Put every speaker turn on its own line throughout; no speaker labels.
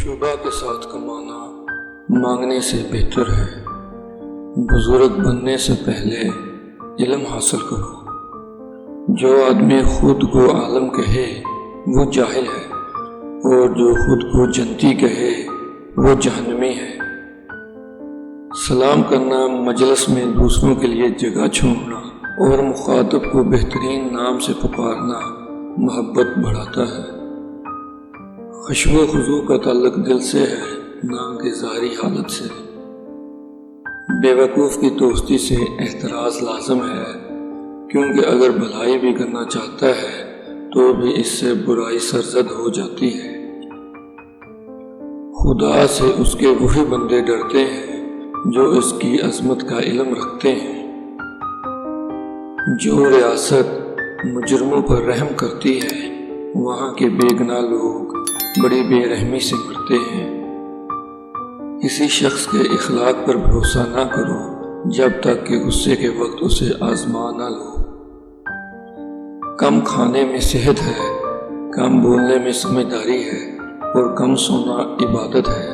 شعبہ کے ساتھ کمانا مانگنے سے بہتر ہے۔ بزرگ بننے سے پہلے علم حاصل کرو۔ جو آدمی خود کو عالم کہے وہ جاہل ہے، اور جو خود کو جنتی کہے وہ جہنمی ہے۔ سلام کرنا، مجلس میں دوسروں کے لیے جگہ چھوڑنا اور مخاطب کو بہترین نام سے پکارنا محبت بڑھاتا ہے۔ خشوع و خضوع کا تعلق دل سے ہے، نہ کہ ظاہری حالت سے۔ بے وقوف کی دوستی سے احتراز لازم ہے، کیونکہ اگر بھلائی بھی کرنا چاہتا ہے تو بھی اس سے برائی سرزد ہو جاتی ہے۔ خدا سے اس کے وہی بندے ڈرتے ہیں جو اس کی عظمت کا علم رکھتے ہیں۔ جو ریاست مجرموں پر رحم کرتی ہے، وہاں کے بے گناہ لوگ بڑی بے رحمی سے مرتے ہیں۔ کسی شخص کے اخلاق پر بھروسہ نہ کرو جب تک کہ غصے کے وقت اسے آزما نہ لو۔ کم کھانے میں صحت ہے، کم بولنے میں سمجھداری ہے، اور کم سونا عبادت ہے۔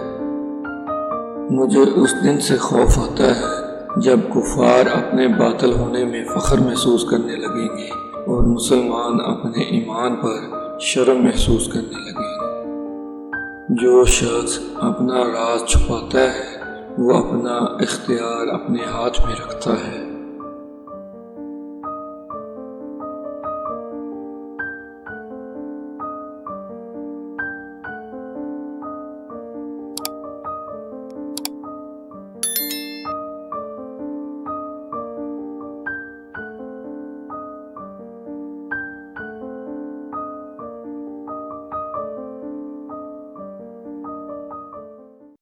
مجھے اس دن سے خوف آتا ہے جب کفار اپنے باطل ہونے میں فخر محسوس کرنے لگیں گے اور مسلمان اپنے ایمان پر شرم محسوس کرنے لگیں گے۔ جو شخص اپنا راز چھپاتا ہے وہ اپنا اختیار اپنے ہاتھ میں رکھتا ہے۔